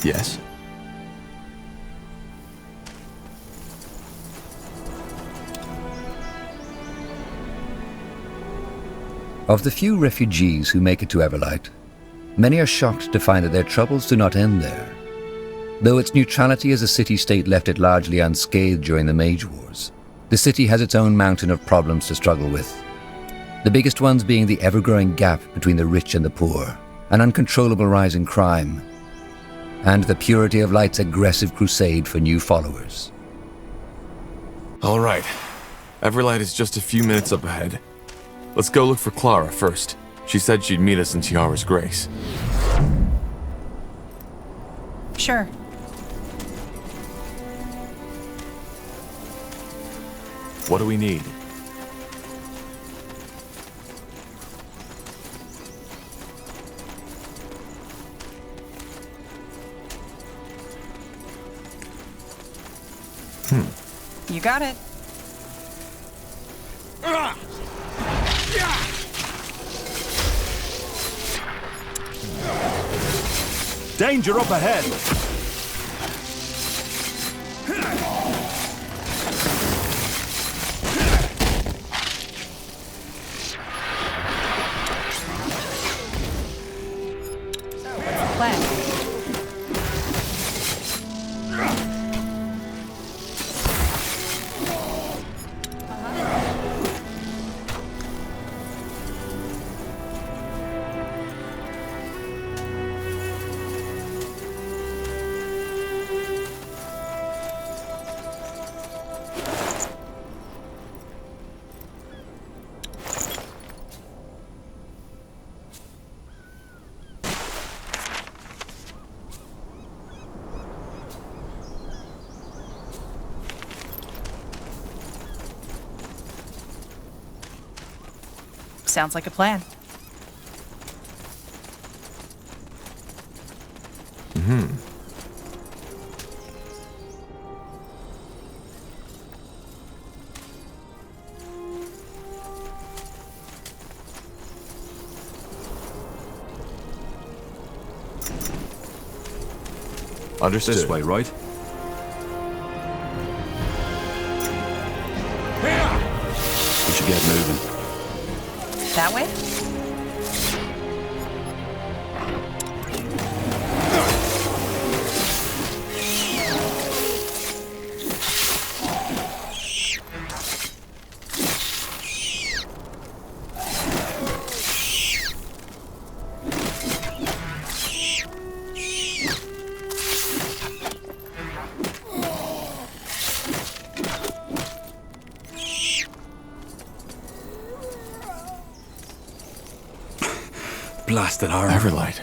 Yes? Of the few refugees who make it to Everlight, many are shocked to find that their troubles do not end there. Though its neutrality as a city-state left it largely unscathed during the Mage Wars, the city has its own mountain of problems to struggle with. The biggest ones being the ever-growing gap between the rich and the poor, an uncontrollable rise in crime, and the Purity of Light's aggressive crusade for new followers. All right. Everlight is just a few minutes up ahead. Let's go look for Clara first. She said she'd meet us in Tiara's Grace. Sure. What do we need? You got it. Danger up ahead! Plan. Sounds like a plan. Understood. This way, right? We should get moving. That way? Blasted armor. Everlight.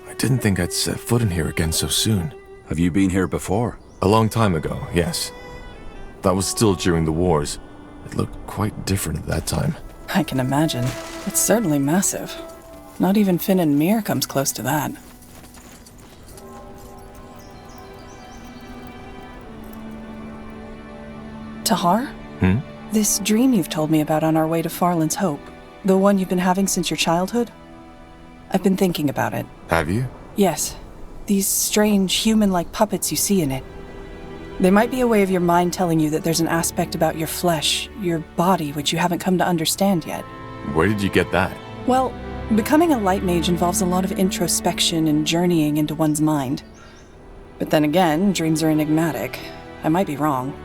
I didn't think I'd set foot in here again so soon. Have you been here before? A long time ago, yes. That was still during the wars. It looked quite different at that time. I can imagine. It's certainly massive. Not even Finn and Mir comes close to that. Tahar? This dream you've told me about on our way to Farland's Hope, the one you've been having since your childhood? I've been thinking about it. Have you? Yes. These strange, human-like puppets you see in it. They might be a way of your mind telling you that there's an aspect about your flesh, your body, which you haven't come to understand yet. Where did you get that? Well, becoming a light mage involves a lot of introspection and journeying into one's mind. But then again, dreams are enigmatic. I might be wrong.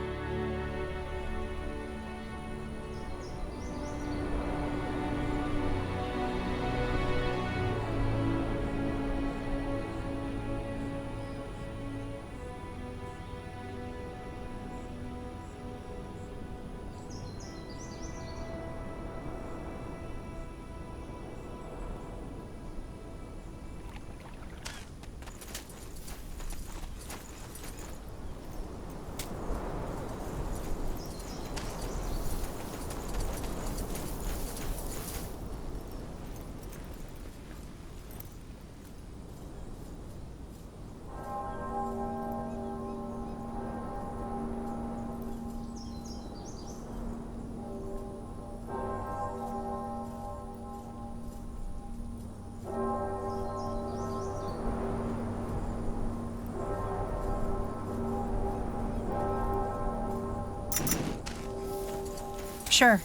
Sure.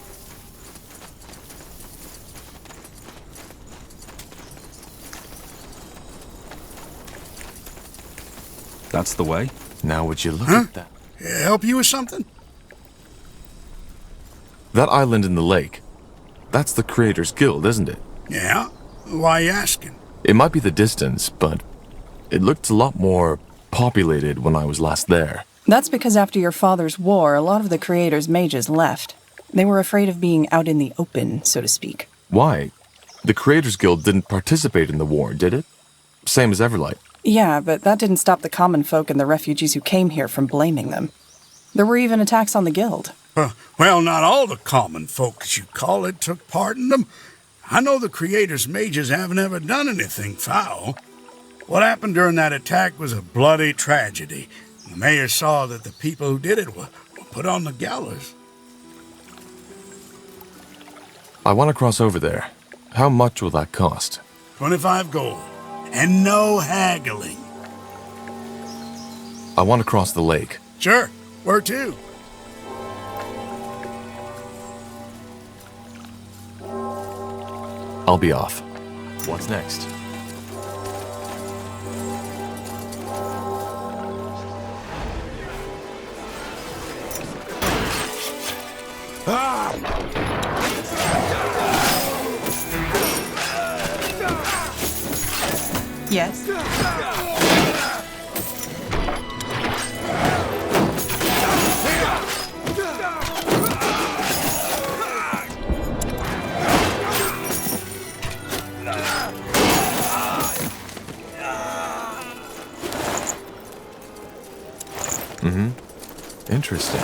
That's the way. Now would you look at that? Help you with something? That island in the lake. That's the Creators Guild, isn't it? Yeah? Why you asking? It might be the distance, but it looked a lot more populated when I was last there. That's because after your father's war, a lot of the Creator's mages left. They were afraid of being out in the open, so to speak. Why? The Creators Guild didn't participate in the war, did it? Same as Everlight. Yeah, but that didn't stop the common folk and the refugees who came here from blaming them. There were even attacks on the guild. Well, not all the common folk, as you call it, took part in them. I know the Creator's mages haven't ever done anything foul. What happened during that attack was a bloody tragedy. The mayor saw that the people who did it were put on the gallows. I want to cross over there. How much will that cost? 25 gold. And no haggling. I want to cross the lake. Sure. Where to? I'll be off. What's next? Yes. Interesting.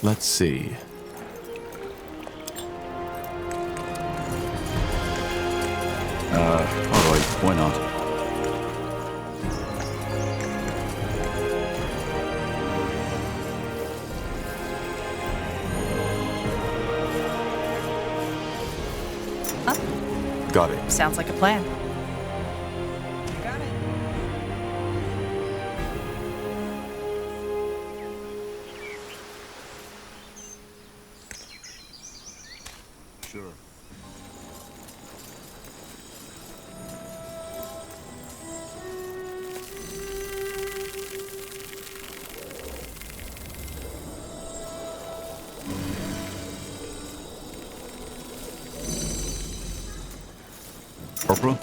Let's see. Alright, why not? Got it. Sounds like a plan. You got it. Sure. Corporal?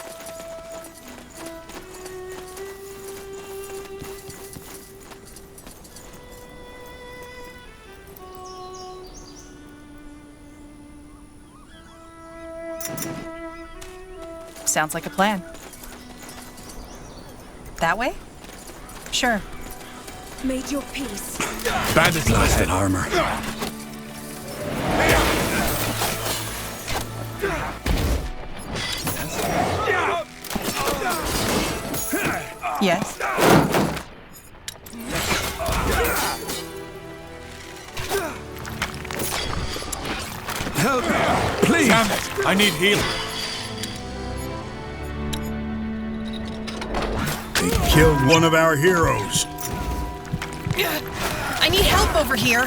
Sounds like a plan. That way? Sure. Made your peace. Bandits Blasted armor. Yes. Help! Please! Damn it! I need healing. They killed one of our heroes. I need help over here.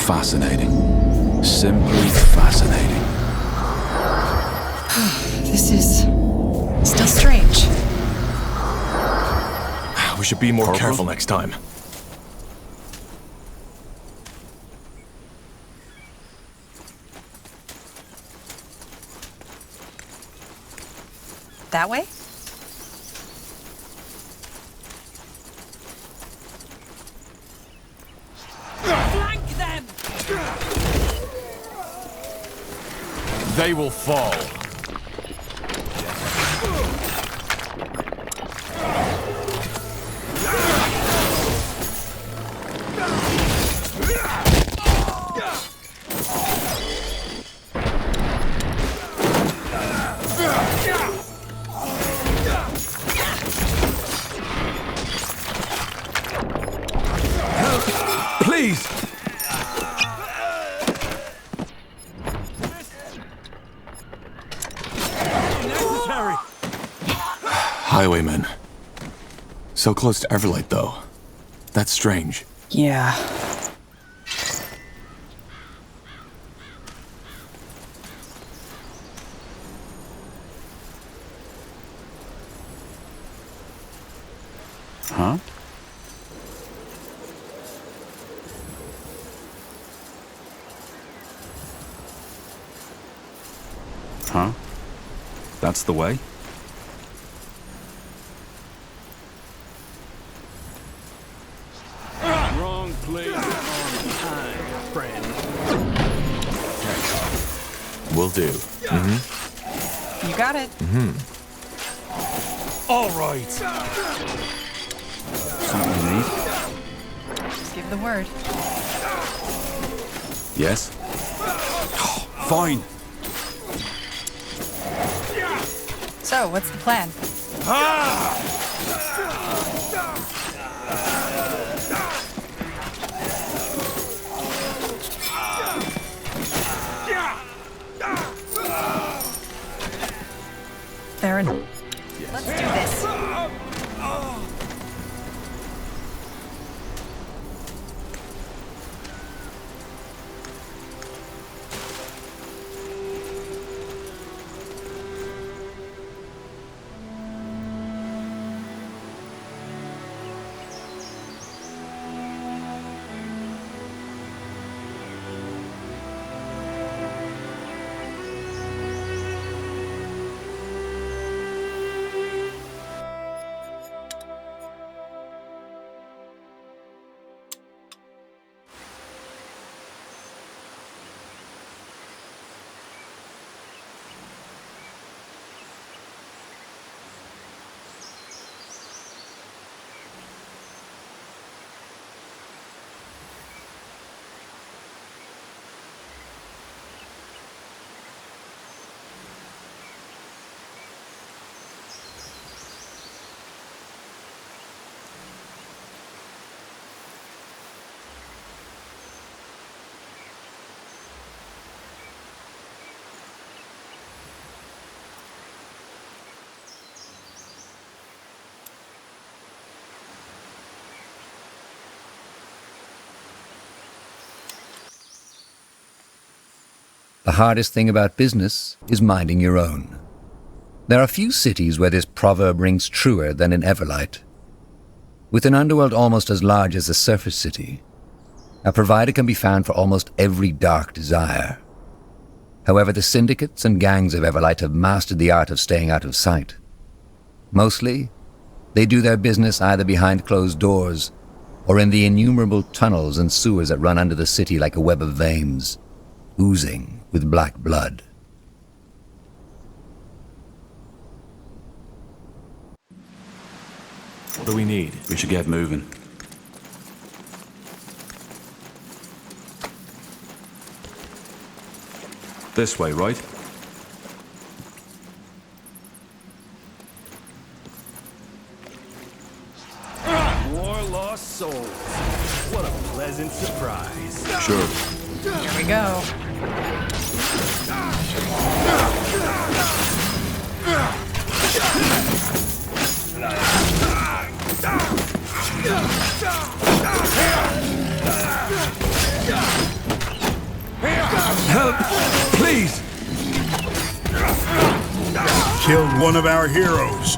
Fascinating. Simply fascinating. This is still strange. We should be more Corporal? careful next time. That way? Flank them! They will fall. Please! Necessary! Highwaymen. So close to Everlight, though. That's strange. Yeah. Huh? Huh? That's the way? Wrong place, wrong time, friend. Will do. You got it. All right. Something you need? Just give the word. Yes. Fine. So, what's the plan? Theron, let's do this. The hardest thing about business is minding your own. There are few cities where this proverb rings truer than in Everlight. With an underworld almost as large as a surface city, a provider can be found for almost every dark desire. However, the syndicates and gangs of Everlight have mastered the art of staying out of sight. Mostly, they do their business either behind closed doors or in the innumerable tunnels and sewers that run under the city like a web of veins, oozing with black blood. What do we need? We should get moving. This way, right? More lost souls. What a pleasant surprise. Sure. Here we go. Help! Please! Killed one of our heroes.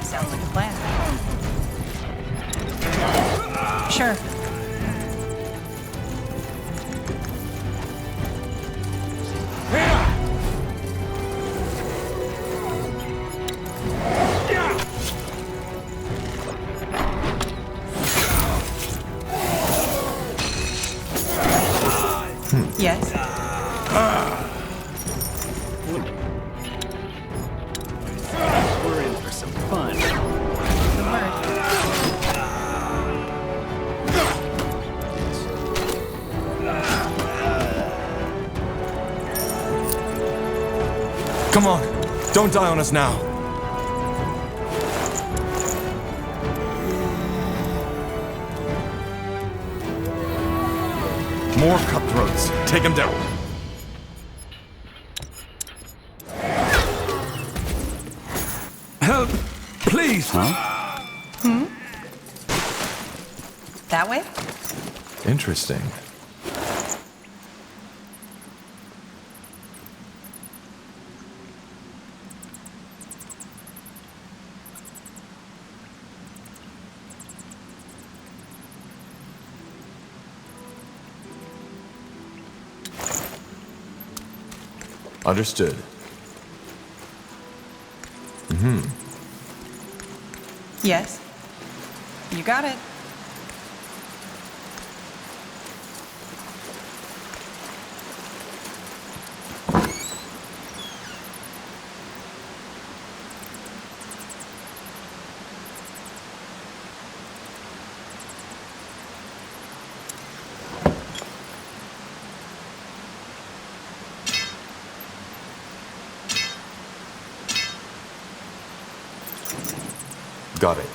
Sounds like a plan. Sure. Yes. We're in for some fun. The word. Come on, don't die on us now. More cutthroats. Take him down. Help! Please! That way? Interesting. Understood. Yes. You got it. Got it.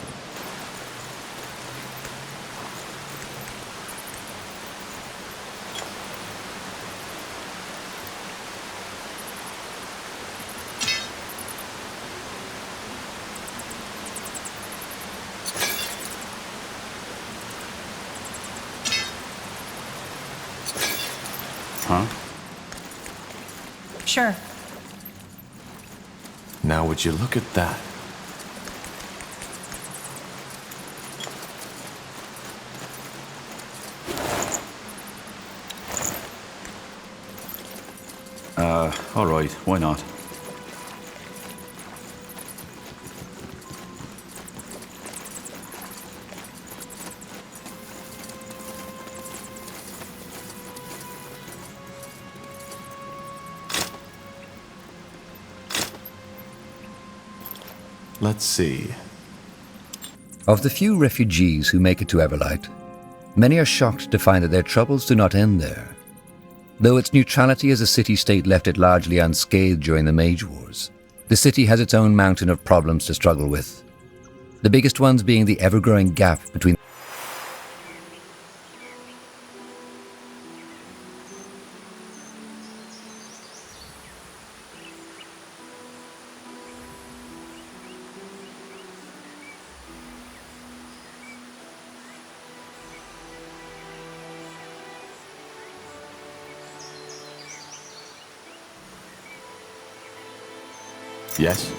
Huh? Sure. Now would you look at that? All right, why not? Let's see. Of the few refugees who make it to Everlight, many are shocked to find that their troubles do not end there. Though its neutrality as a city-state left it largely unscathed during the Mage Wars, the city has its own mountain of problems to struggle with. The biggest ones being the ever-growing gap between Yes?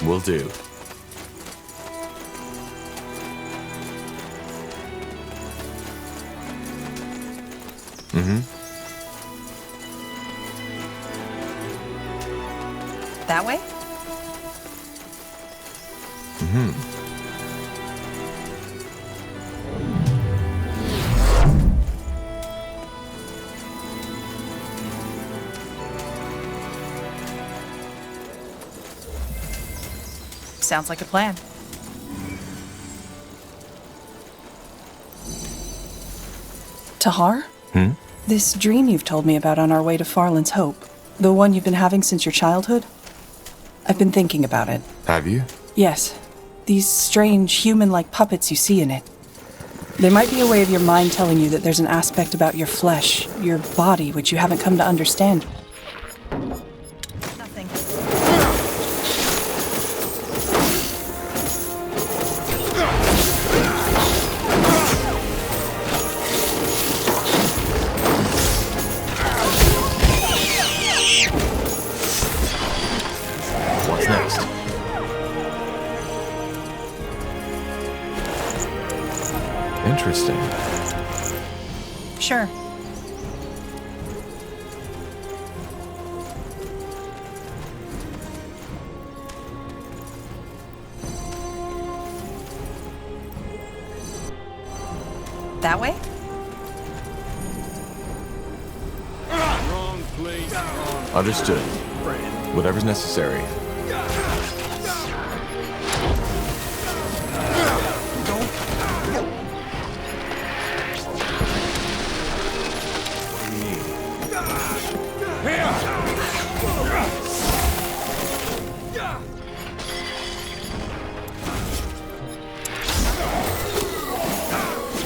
Will do. That way? Sounds like a plan. Tahar? This dream you've told me about on our way to Farland's Hope, the one you've been having since your childhood? I've been thinking about it. Have you? Yes. These strange, human-like puppets you see in it. They might be a way of your mind telling you that there's an aspect about your flesh, your body, which you haven't come to understand. Nothing. What's next? Interesting. Sure. That way? Wrong place, wrong Understood. friend. Whatever's necessary.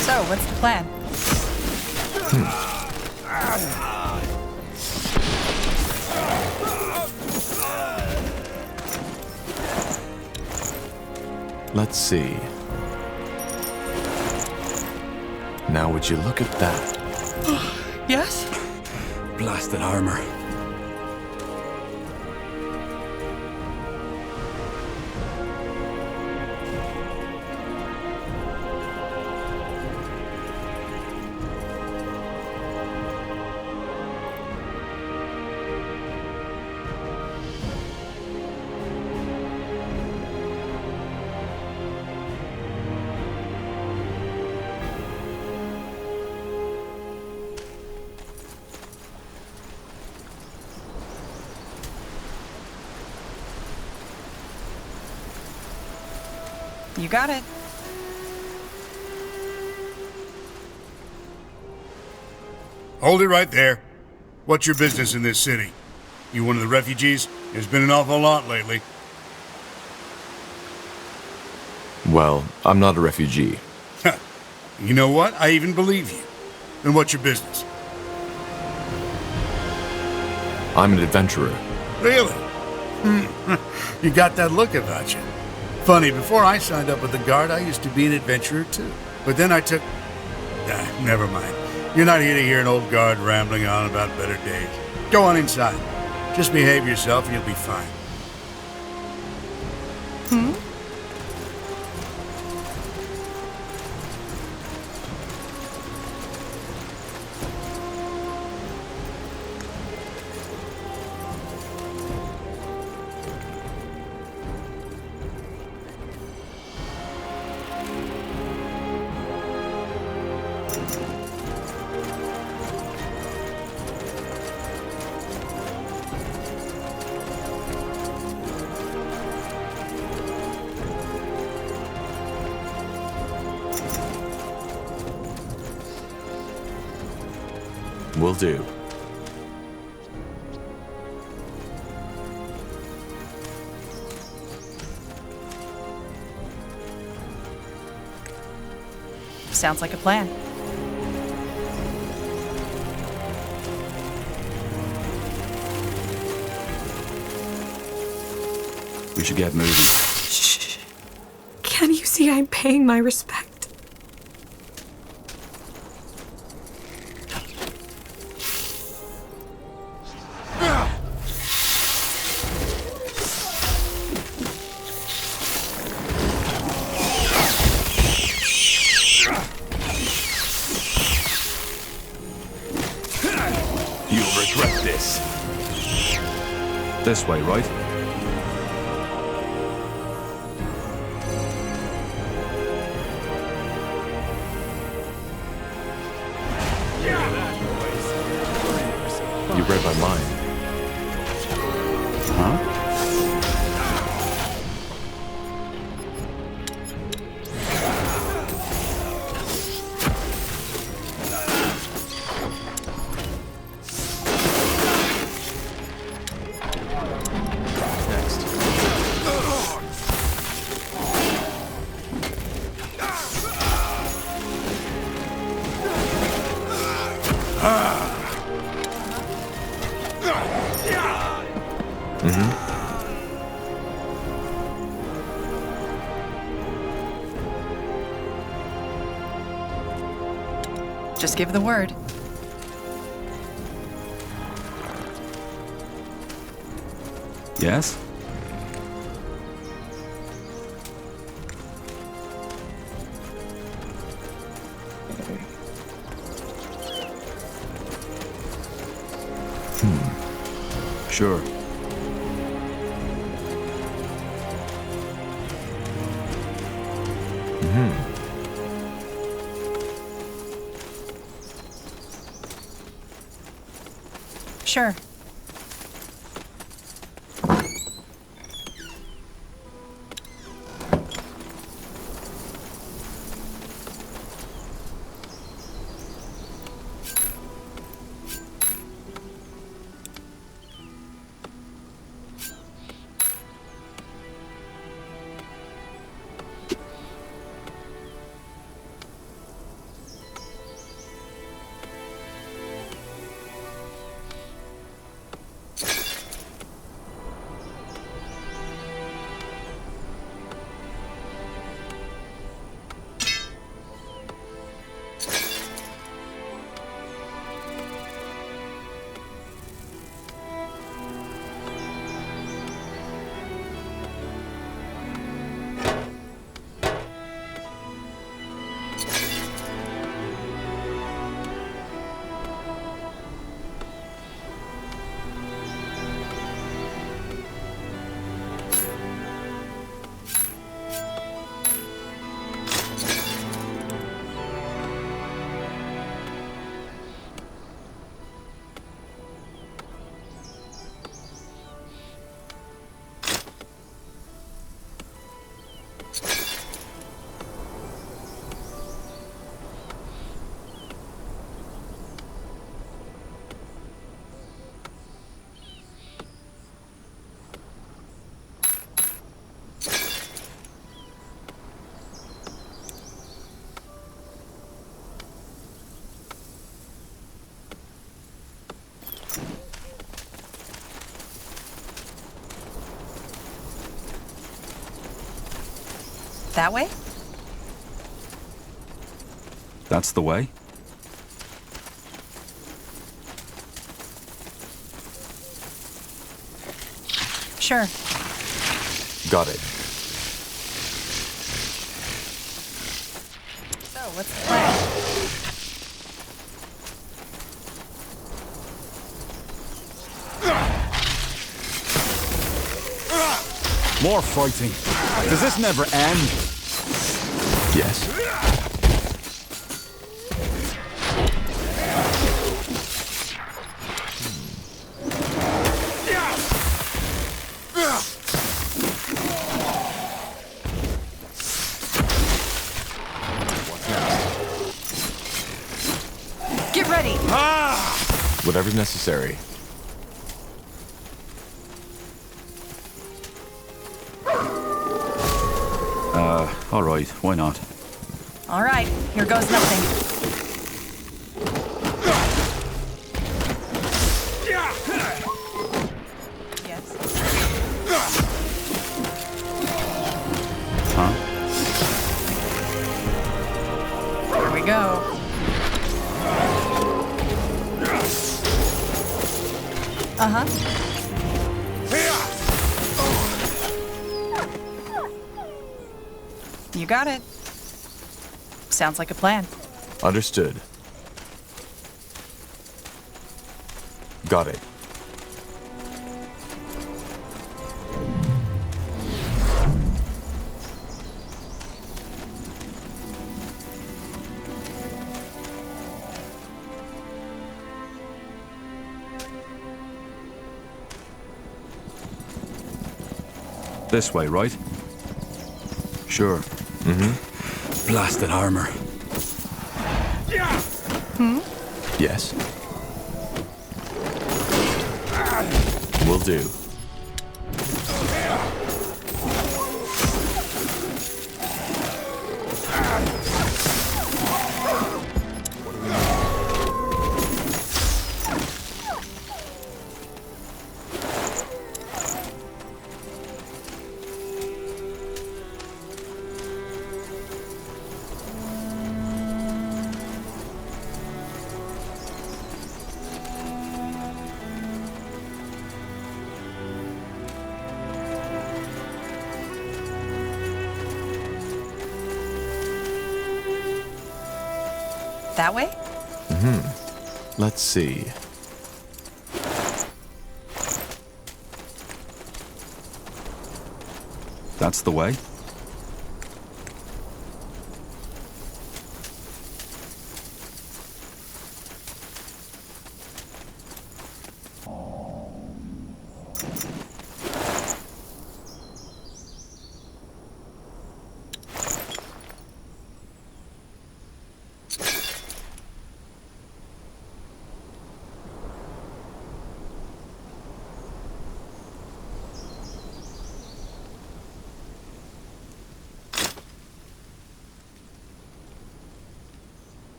So, what's the plan? Let's see. Now, would you look at that? Yes? Blasted armor. You got it. Hold it right there. What's your business in this city? You one of the refugees? There's been an awful lot lately. Well, I'm not a refugee. You know what? I even believe you. Then what's your business? I'm an adventurer. Really? You got that look about you. Funny, before I signed up with the Guard, I used to be an adventurer too. But then I took... never mind. You're not here to hear an old guard rambling on about better days. Go on inside. Just behave yourself and you'll be fine. Will do. Sounds like a plan. We should get moving. Shh. Can't you see I'm paying my respect? You'll regret this. This way, right? You read my mind. Huh? Just give the word. Yes? Sure. Sure. That way? That's the way? Sure. Got it. So, what's the plan? More fighting. Does this never end? Yes. Get ready! Whatever's necessary. All right, why not? All right, here goes nothing. Yes. Huh? Here we go. Uh-huh. You got it. Sounds like a plan. Understood. Got it. This way, right? Sure. Mm-hmm. Blasted armor. Yes. Will do. That way? Let's see. That's the way?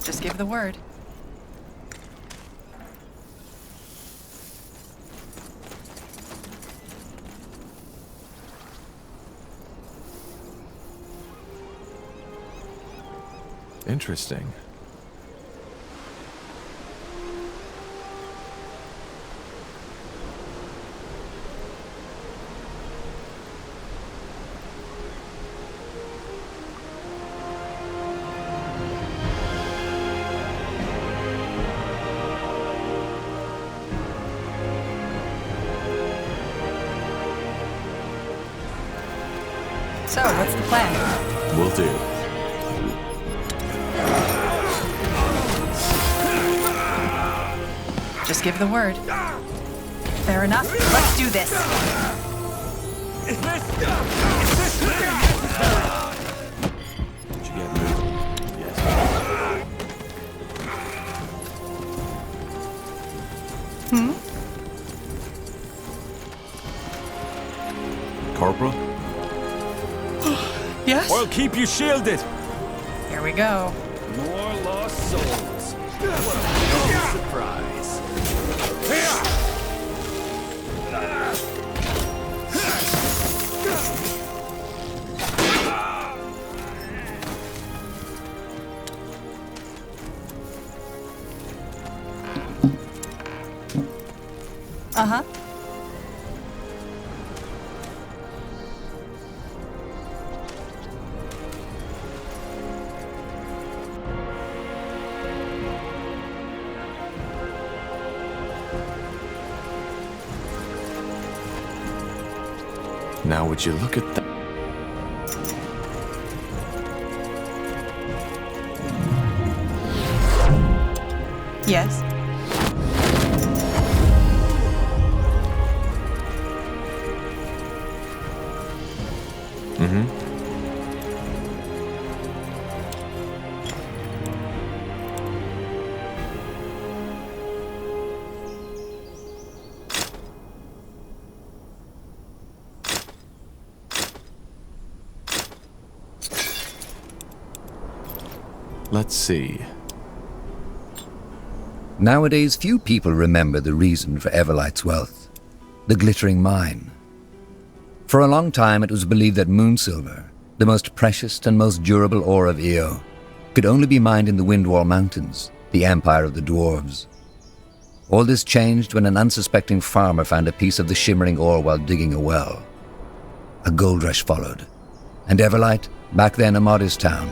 Just give the word. Interesting. So, what's the plan? Will do. Just give the word. Fair enough. Let's do this. Did you get moving? Yes. Corporal? Yes? I'll keep you shielded. Here we go. More lost souls. What a lovely surprise. Uh-huh. Now would you look at that? Yes. Let's see. Nowadays, few people remember the reason for Everlight's wealth, the glittering mine. For a long time, it was believed that moonsilver, the most precious and most durable ore of Io, could only be mined in the Windwall Mountains, the empire of the dwarves. All this changed when an unsuspecting farmer found a piece of the shimmering ore while digging a well. A gold rush followed, and Everlight, back then a modest town,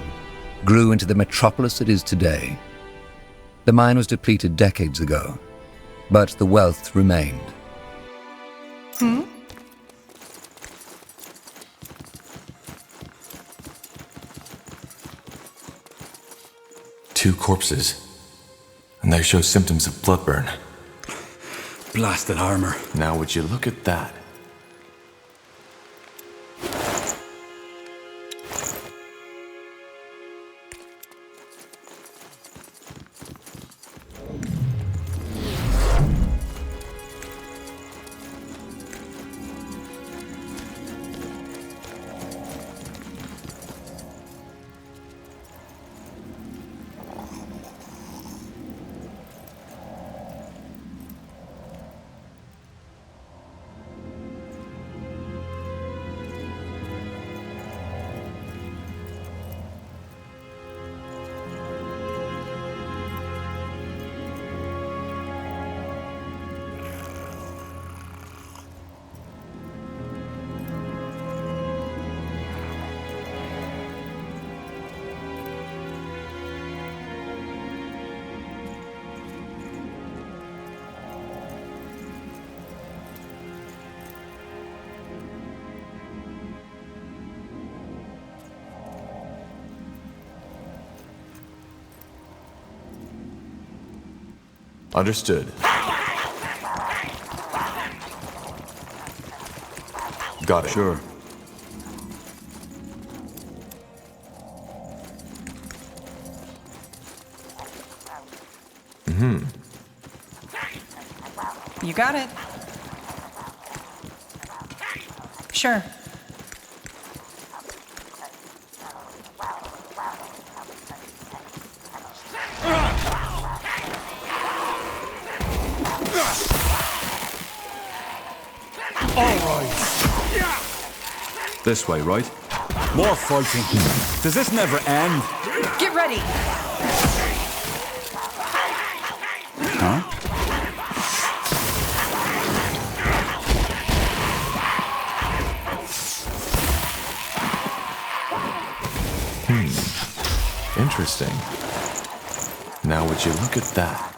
grew into the metropolis it is today. The mine was depleted decades ago, but the wealth remained. Two corpses. And they show symptoms of bloodburn. Blasted armor. Now would you look at that? Understood. Got it. Sure. You got it. Sure. This way, right? More fighting. Does this never end? Get ready. Huh? Interesting. Now would you look at that?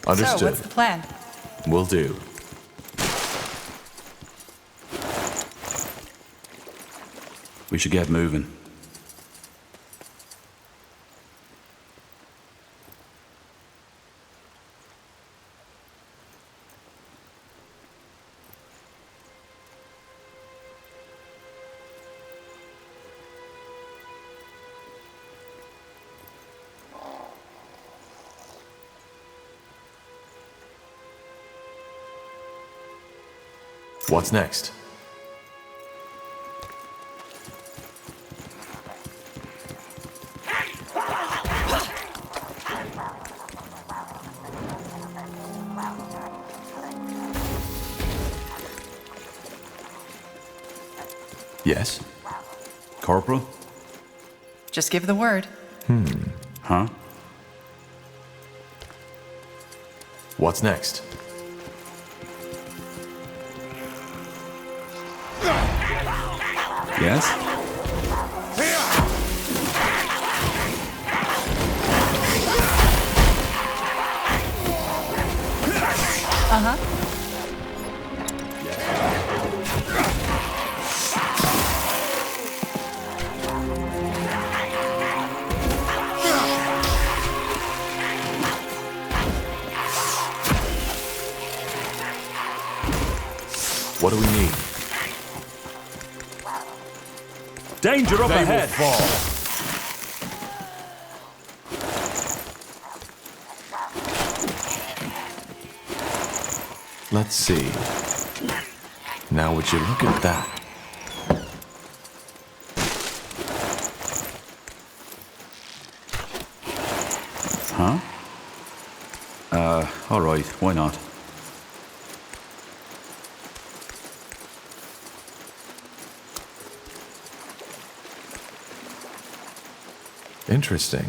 So, Understood. what's the plan? Will do. We should get moving. What's next? Yes? Corporal? Just give the word. Huh? What's next? Yes? Uh-huh. What do we need? Danger up They will ahead! fall. Let's see. Now would you look at that? Huh? Alright, why not? Interesting.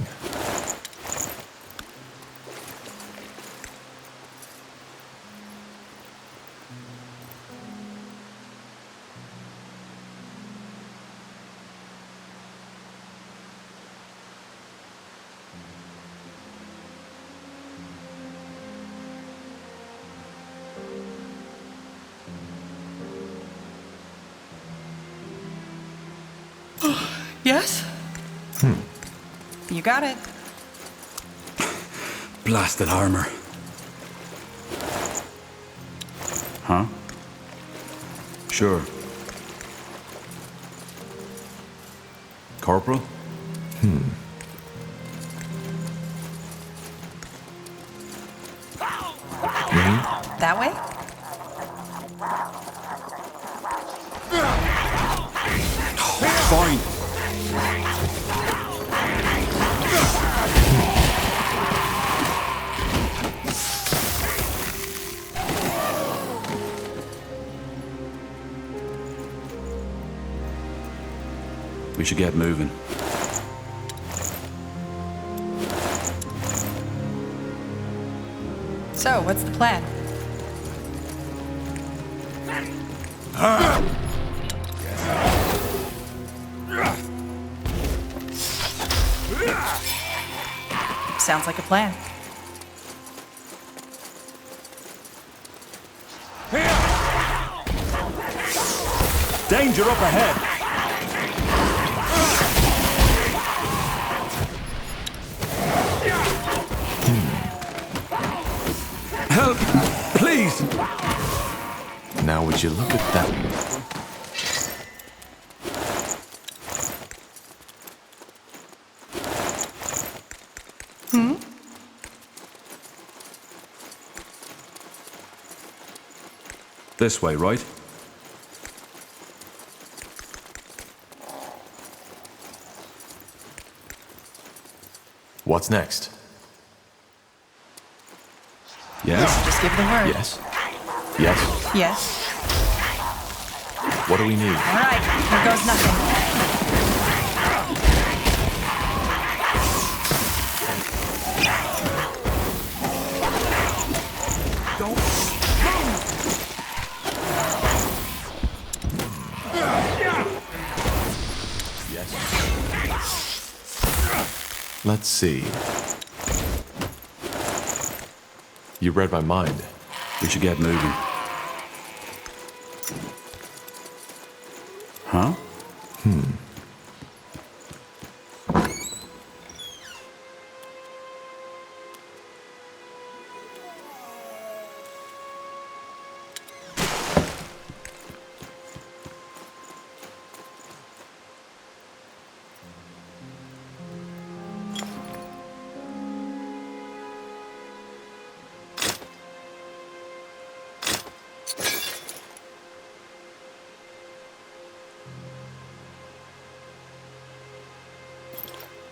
Yes? You got it. Blasted armor. Huh? Sure. Corporal? That way? Fine. We should get moving. So, what's the plan? Sounds like a plan. Danger up ahead! Help! Please! Now would you look at that? This way, right? What's next? Yes? Just give the word. Yes? Yes? Yes. What do we need? All right, here goes nothing. Let's see. You read my mind. We should get moving. Huh?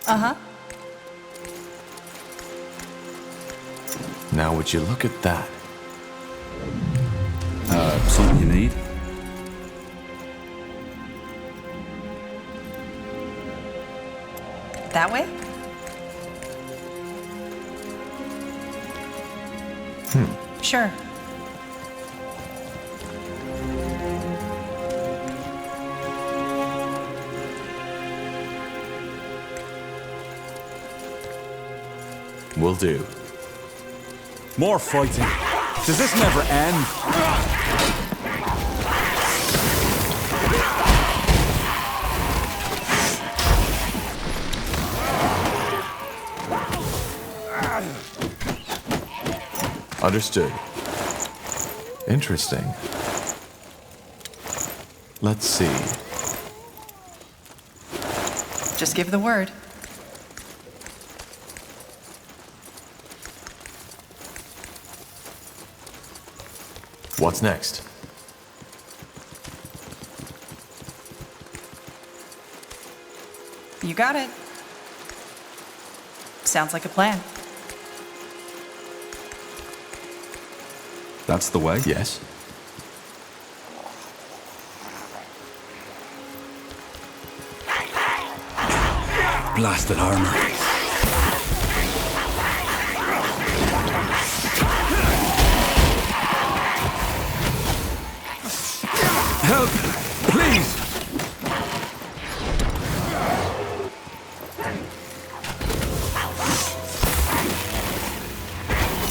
Uh-huh. Now would you look at that? Something you need? That way? Sure. Will do. More fighting. Does this never end? Understood. Interesting. Let's see. Just give the word. What's next? You got it. Sounds like a plan. That's the way? Yes. Blasted armor. Help! Please!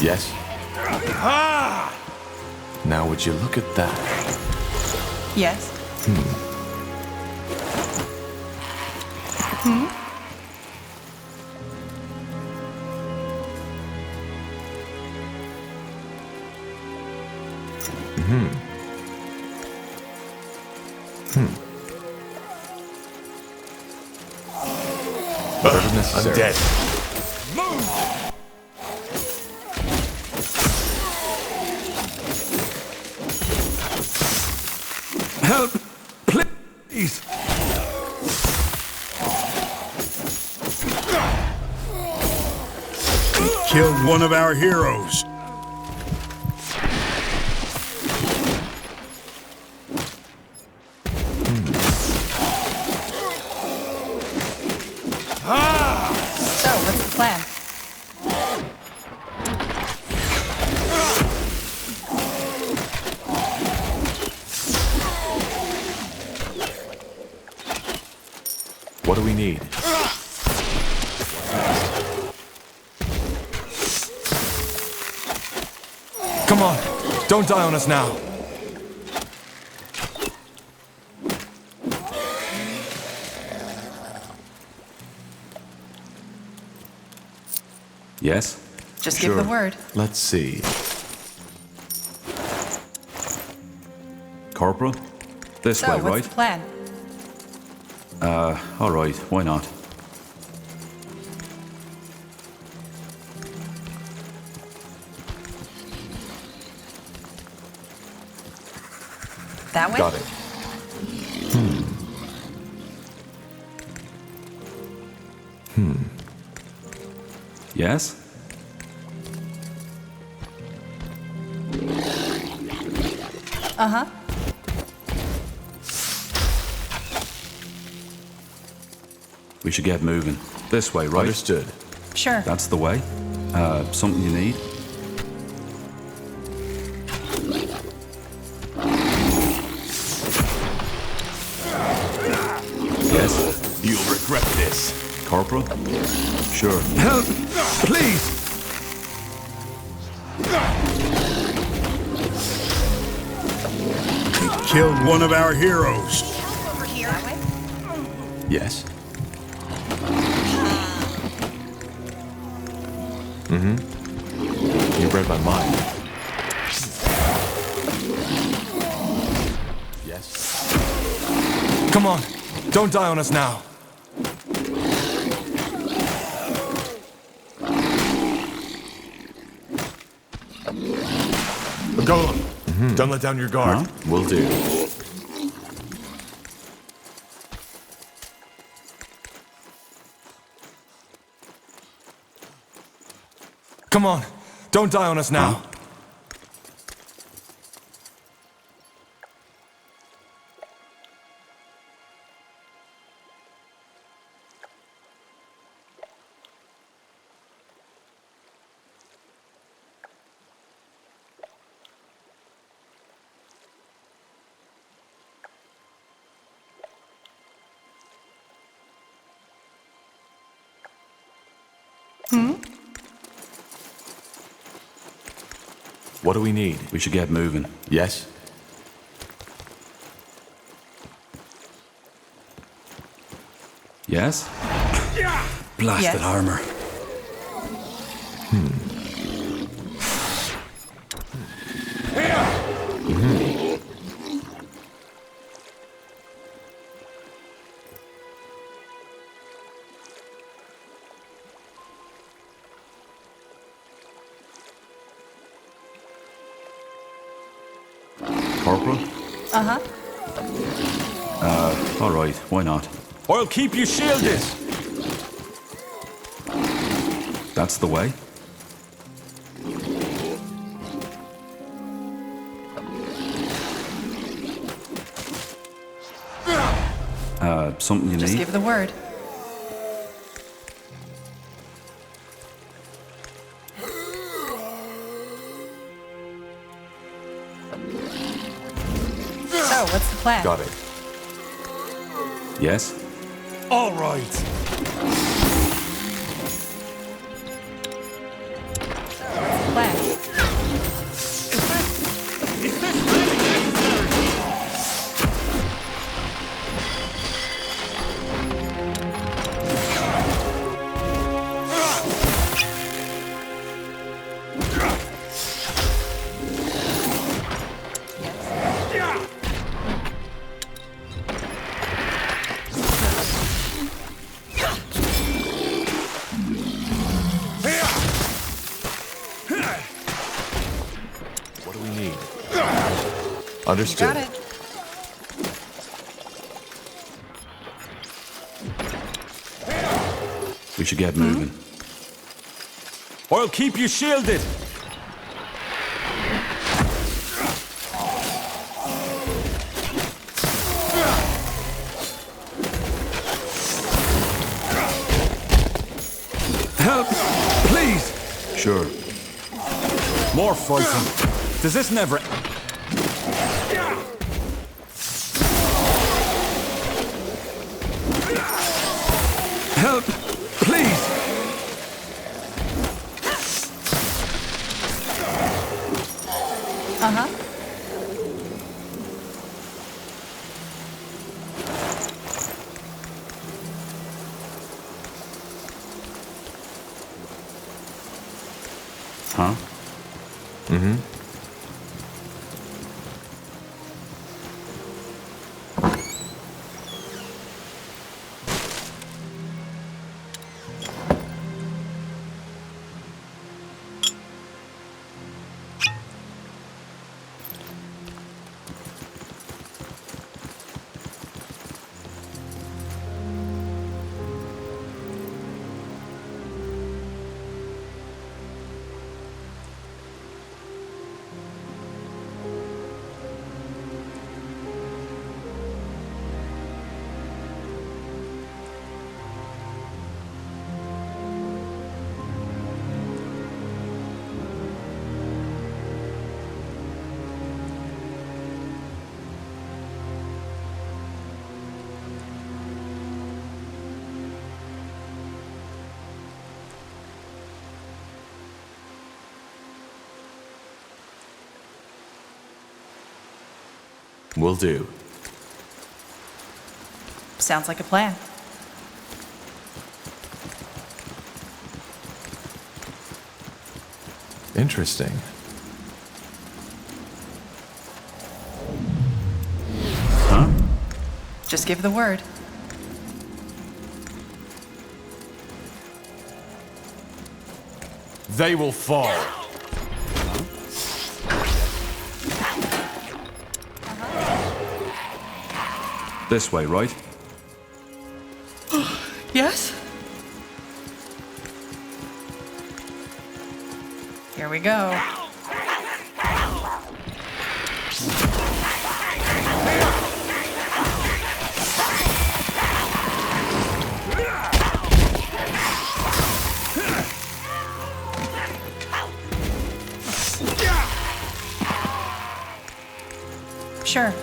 Yes. Now would you look at that? Yes. Whatever's necessary. I'm dead. Help! Please! Killed one of our heroes. So, what's the plan? What do we need? Come on! Don't die on us now! Yes? Just Sure. give the word. Let's see. Corporal? This So, way, what's right? the plan? All right, why not? That way? Got it. Yes? Uh-huh. We should get moving. This way, right? Understood. Sure. That's the way. Something you need? Yes? You'll regret this. Corporal? Sure. Help! Please! Killed one of our heroes. Over here. That way? Yes. You read my mind. Yes. Come on! Don't die on us now! Go on. Don't let down your guard. Will do. Come on, don't die on us now. What do we need? We should get moving. Yes? Yes? Blasted Yes. armor. Corporal? Uh-huh. All right, why not? I'll keep you shielded! That's the way. Something you Just need? give the word. So, what's the plan? Got it. Yes? All right. Plan. What do we need? You Understood. got it. We should get moving. I'll keep you shielded! Help! Please! Sure. More fighting. Does this never... Help! Please! Uh-huh. Huh? Will do. Sounds like a plan. Interesting. Just give the word. They will fall. This way, right? Yes? Here we go. Sure.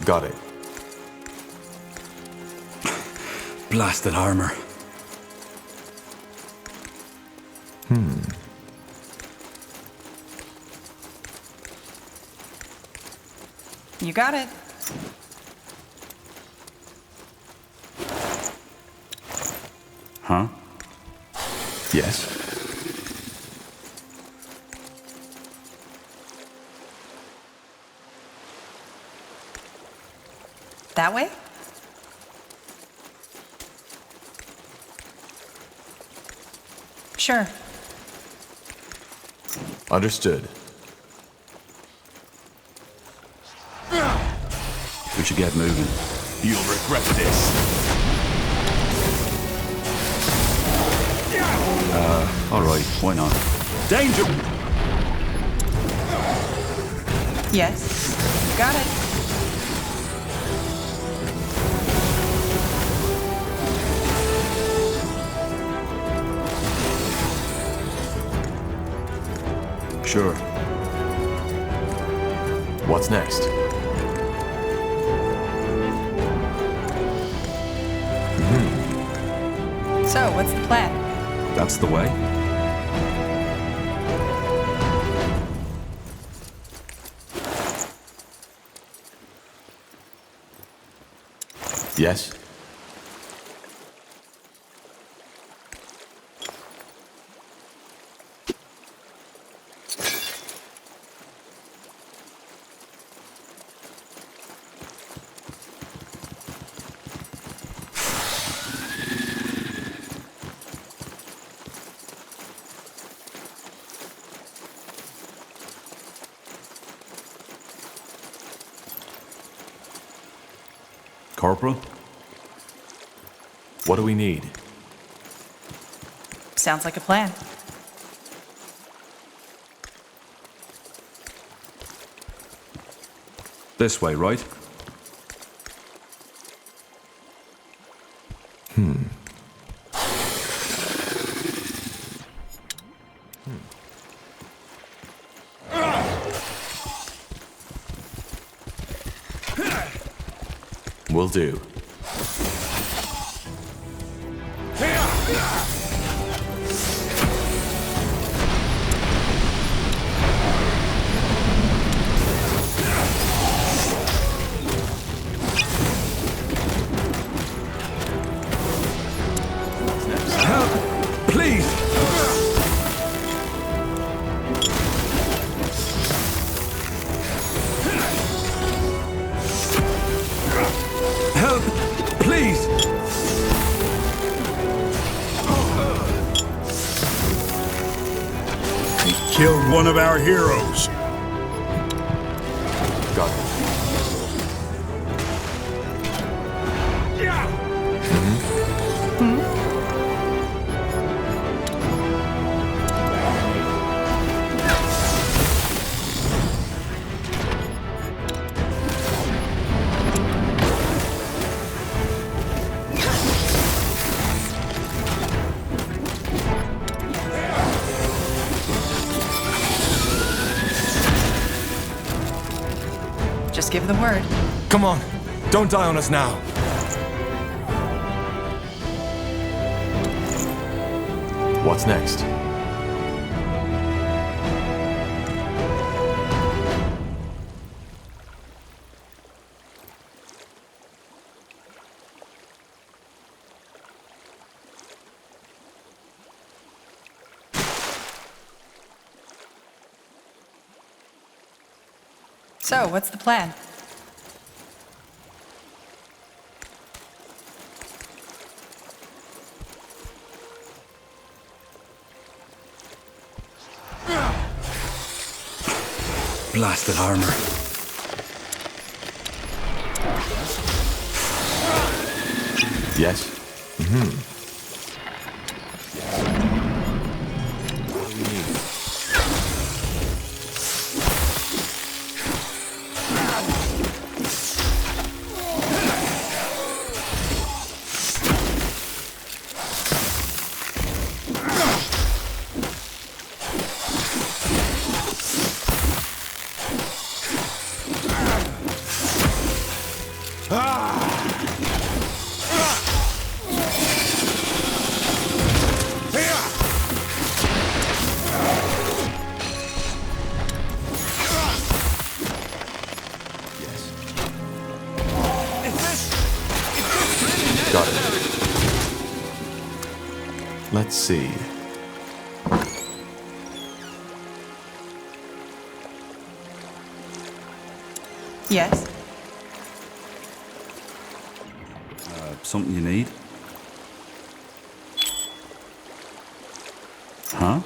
Got it. Blasted armor. You got it. Huh? Yes. That way? Sure. Understood. We should get moving. You'll regret this. All right, why not? Danger! Yes. Got it. Sure. What's next? So, what's the plan? That's the way. Yes. Corporal? What do we need? Sounds like a plan. This way, right? Will do. Please! Help! Please! He killed one of our heroes. Got it. Just give the word. Come on. Don't die on us now. What's next? So, what's the plan? Blasted armor. Yes? Got it. Let's see. Yes? Something you need? Huh?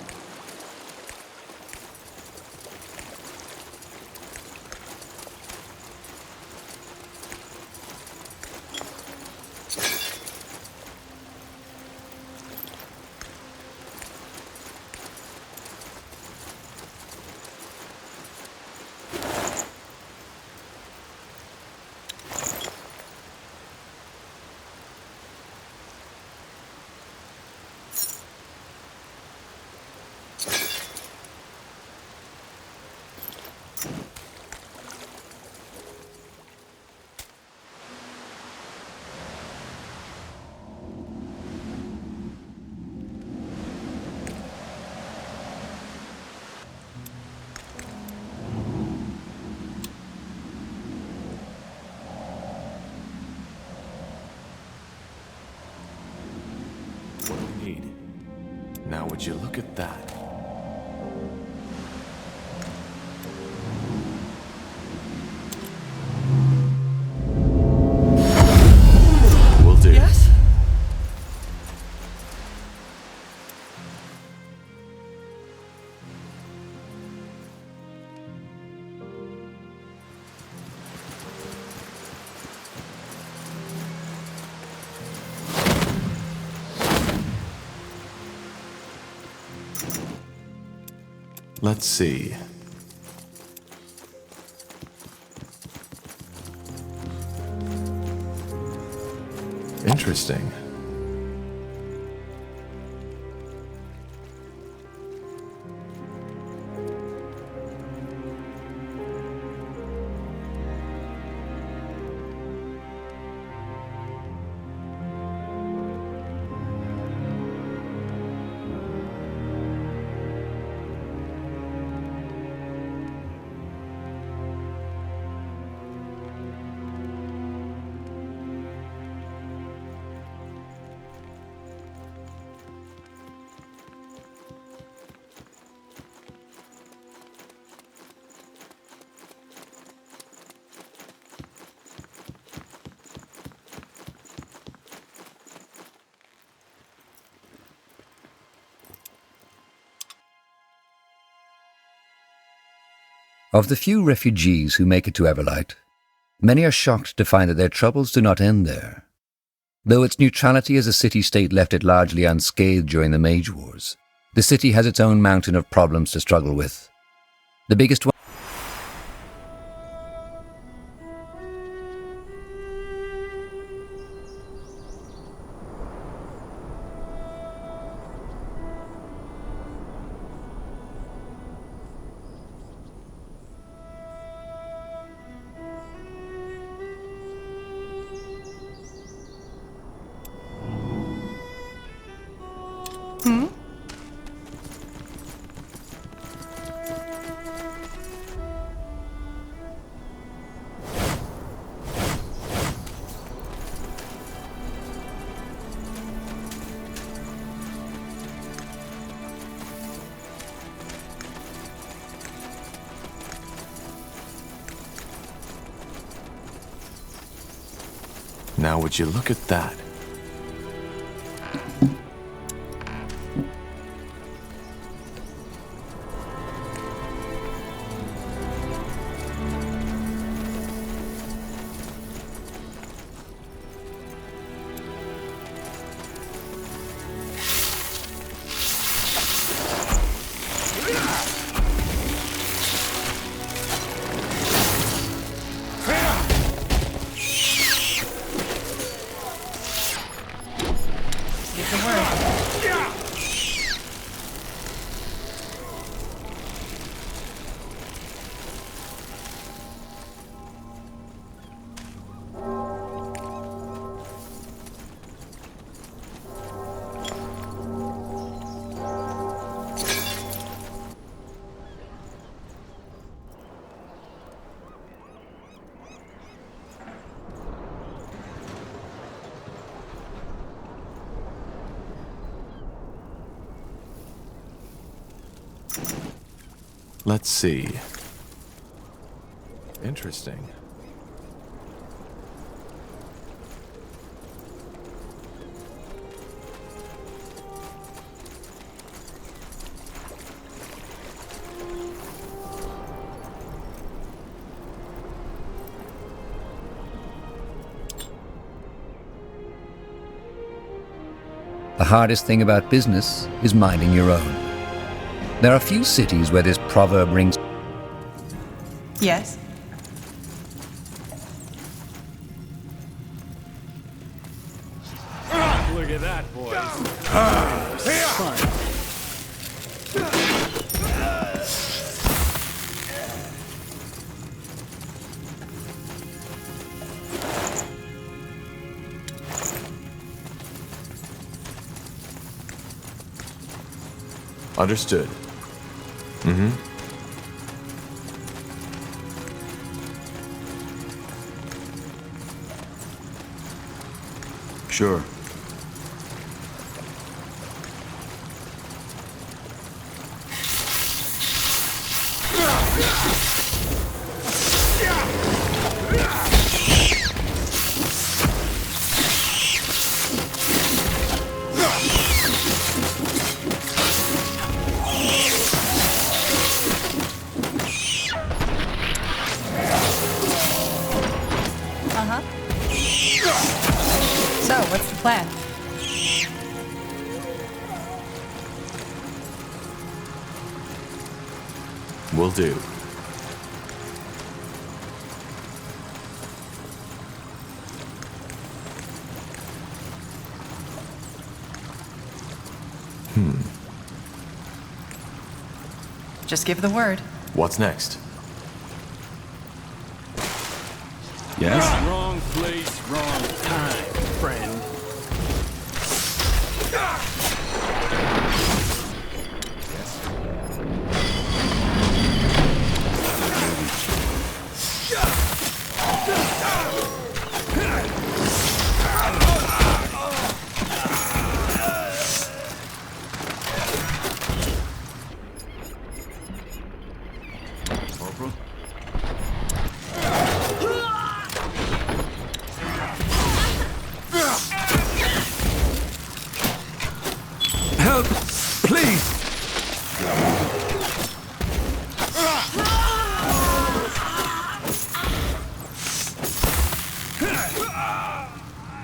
What do we need? Now, would you look at that? Will do. Yes? Let's see. Interesting. Of the few refugees who make it to Everlight, many are shocked to find that their troubles do not end there. Though its neutrality as a city-state left it largely unscathed during the Mage Wars, the city has its own mountain of problems to struggle with. The biggest one Now would you look at that? Give the word. Let's see. Interesting. The hardest thing about business is minding your own. There are few cities where this proverb rings. Yes? Look at that, boys. Understood. Mm-hmm. Sure. So, what's the plan? Will do. Just give the word. What's next? Yes? Wrong place, wrong time, friend. Corporal? Help! Please!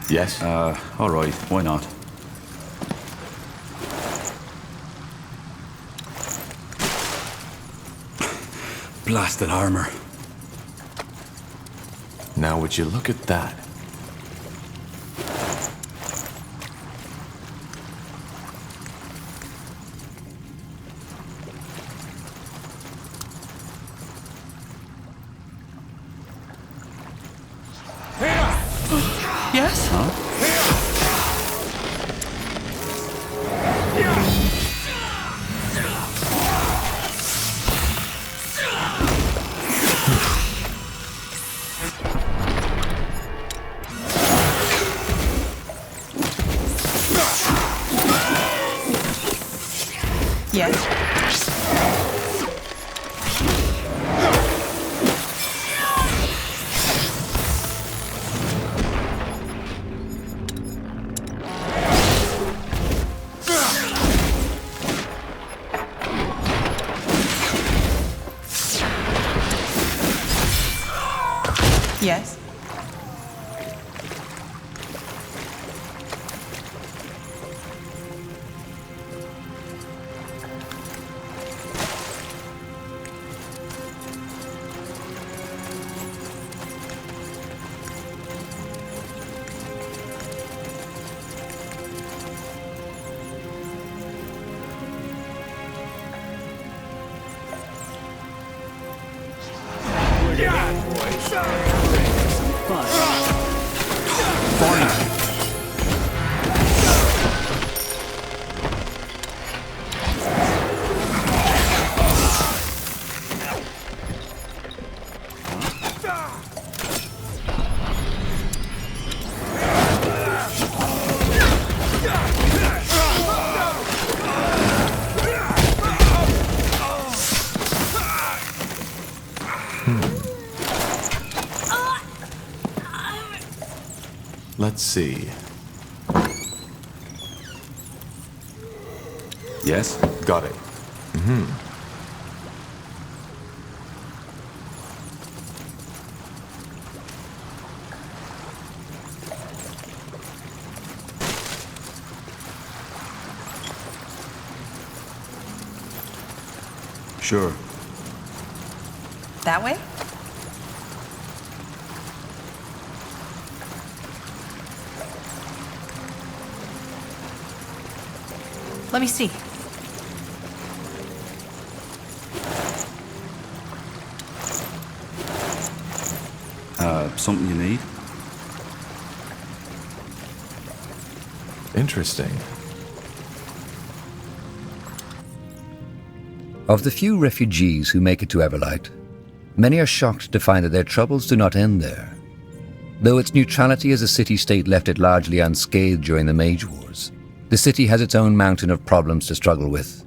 Yes? All right. Why not? Blasted armor. Now would you look at that? Yes? Yes? Let's see. Yes? Got it. Sure. That way? Let me see. Something you need? Interesting. Of the few refugees who make it to Everlight, many are shocked to find that their troubles do not end there. Though its neutrality as a city-state left it largely unscathed during the Mage Wars, the city has its own mountain of problems to struggle with.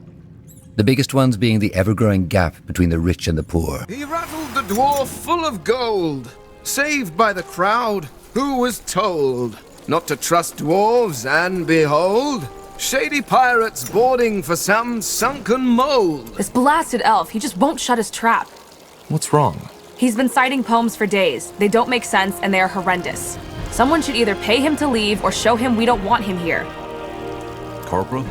The biggest ones being the ever-growing gap between the rich and the poor. He rattled the dwarf full of gold, saved by the crowd, who was told not to trust dwarves, and behold, shady pirates boarding for some sunken mold. This blasted elf, he just won't shut his trap. What's wrong? He's been citing poems for days. They don't make sense and they are horrendous. Someone should either pay him to leave or show him we don't want him here. Corporal?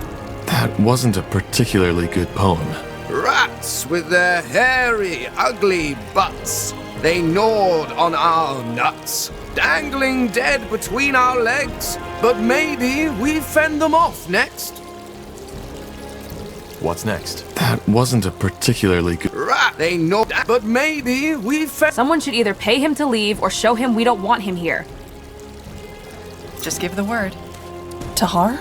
That wasn't a particularly good poem. Rats with their hairy, ugly butts. They gnawed on our nuts, dangling dead between our legs. But maybe we fend them off next. What's next? That wasn't a particularly good... Rat, they gnawed, but maybe we fend... Someone should either pay him to leave or show him we don't want him here. Just give the word. Tahar?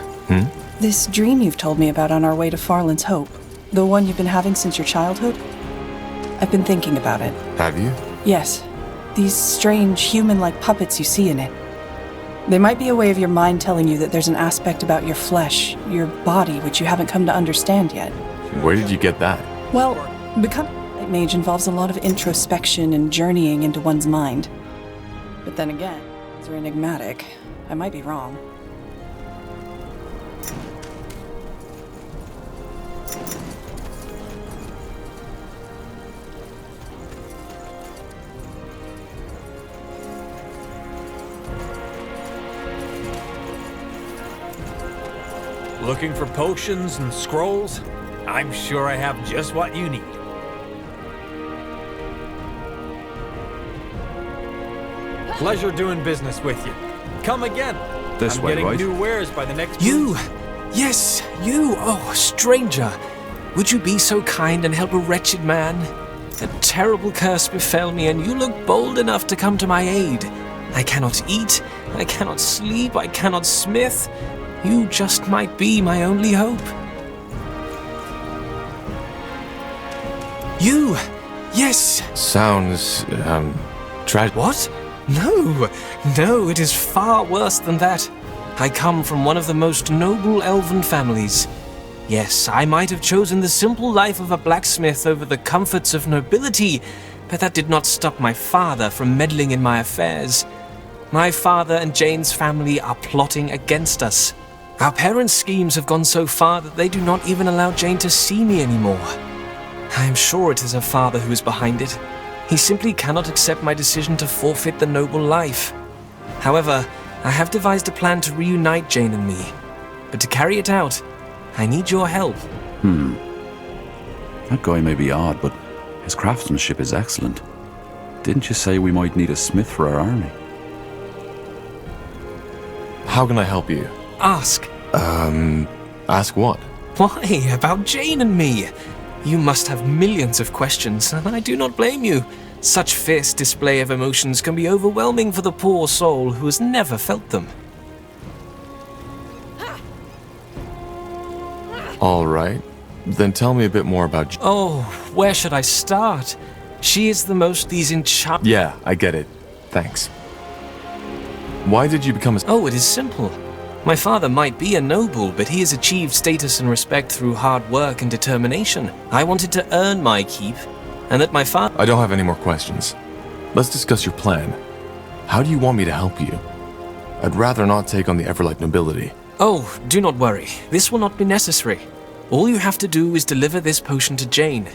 This dream you've told me about on our way to Farland's Hope, the one you've been having since your childhood? I've been thinking about it. Have you? Yes. These strange, human-like puppets you see in it. They might be a way of your mind telling you that there's an aspect about your flesh, your body, which you haven't come to understand yet. Where did you get that? Well, becoming a light mage involves a lot of introspection and journeying into one's mind. But then again, they're enigmatic. I might be wrong. Looking for potions and scrolls? I'm sure I have just what you need. Pleasure doing business with you. Come again. This I'm way, getting right? new wares by the next You! Yes, you! Oh, stranger! Would you be so kind and help a wretched man? A terrible curse befell me, and you look bold enough to come to my aid. I cannot eat, I cannot sleep, I cannot smith. You just might be my only hope. You! Yes! Sounds, tragic. What? No, no, it is far worse than that. I come from one of the most noble elven families. Yes, I might have chosen the simple life of a blacksmith over the comforts of nobility, but that did not stop my father from meddling in my affairs. My father and Jane's family are plotting against us. Our parents' schemes have gone so far that they do not even allow Jane to see me anymore. I am sure it is her father who is behind it. He simply cannot accept my decision to forfeit the noble life. However, I have devised a plan to reunite Jane and me. But to carry it out, I need your help. That guy may be odd, but his craftsmanship is excellent. Didn't you say we might need a smith for our army? How can I help you? Ask. Ask what? Why, about Jane and me? You must have millions of questions, and I do not blame you. Such fierce display of emotions can be overwhelming for the poor soul who has never felt them. All right. Then tell me a bit more about... Oh, where should I start? She is the most Yeah, I get it. Thanks. Why did you become a... Oh, it is simple. My father might be a noble, but he has achieved status and respect through hard work and determination. I wanted to earn my keep, and that my father... I don't have any more questions. Let's discuss your plan. How do you want me to help you? I'd rather not take on the Everlight nobility. Oh, do not worry. This will not be necessary. All you have to do is deliver this potion to Jane.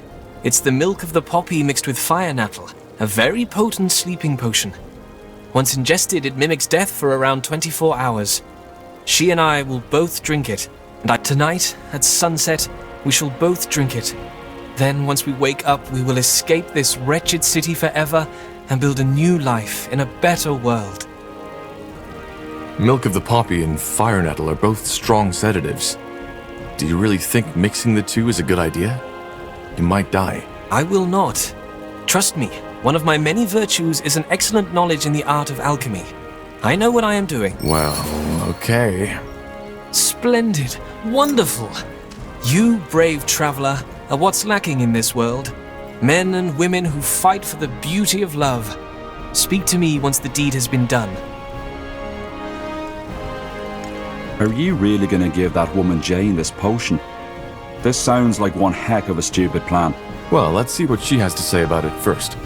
It's the milk of the poppy mixed with fire nettle, a very potent sleeping potion. Once ingested, it mimics death for around 24 hours. She and I will both drink it, and tonight, at sunset, we shall both drink it. Then, once we wake up, we will escape this wretched city forever and build a new life in a better world. Milk of the poppy and fire nettle are both strong sedatives. Do you really think mixing the two is a good idea? You might die. I will not. Trust me, one of my many virtues is an excellent knowledge in the art of alchemy. I know what I am doing. Well, okay. Splendid. Wonderful. You, brave traveler, are what's lacking in this world. Men and women who fight for the beauty of love. Speak to me once the deed has been done. Are you really gonna give that woman Jane this potion? This sounds like one heck of a stupid plan. Well, let's see what she has to say about it first.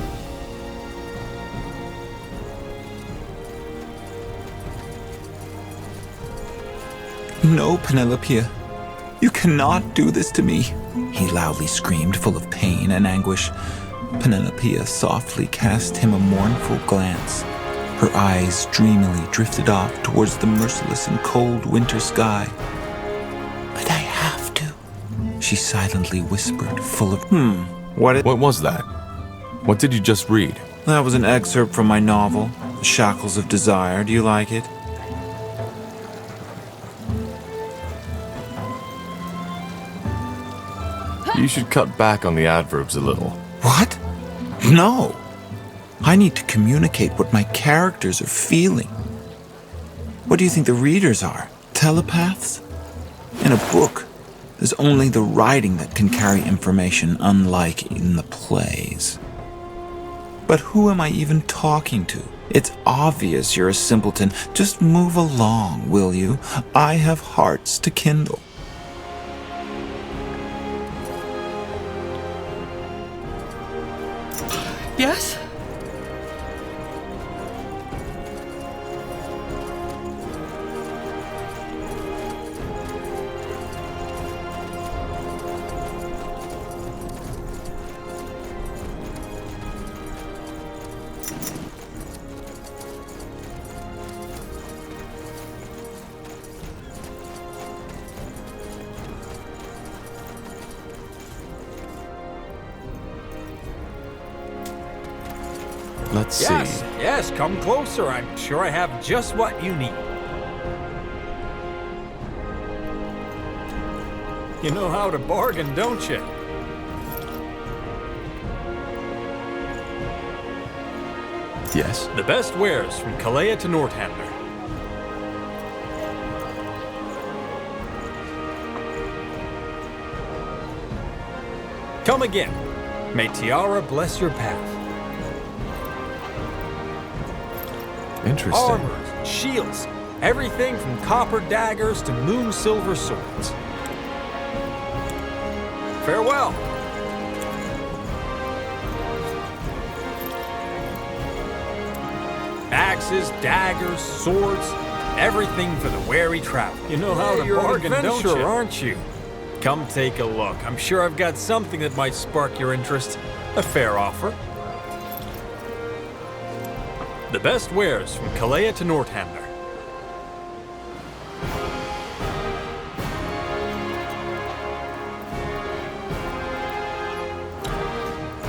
No, Penelope. You cannot do this to me, he loudly screamed, full of pain and anguish. Penelope softly cast him a mournful glance. Her eyes dreamily drifted off towards the merciless and cold winter sky. But I have to, she silently whispered, full of What was that? What did you just read? That was an excerpt from my novel, The Shackles of Desire. Do you like it? You should cut back on the adverbs a little. What? No. I need to communicate what my characters are feeling. What do you think the readers are? Telepaths? In a book, there's only the writing that can carry information, unlike in the plays. But who am I even talking to? It's obvious you're a simpleton. Just move along, will you? I have hearts to kindle. Yes? Let's see. Yes, come closer. I'm sure I have just what you need. You know how to bargain, don't you? Yes? The best wares from Kalea to Northander. Come again. May Tiara bless your path. Interesting. Armors, shields, everything from copper daggers to moon silver swords. Farewell. Axes, daggers, swords, everything for the wary traveler. You know how to bargain, don't you? Aren't you? Come take a look. I'm sure I've got something that might spark your interest. A fair offer. The best wares from Kalea to Northampton.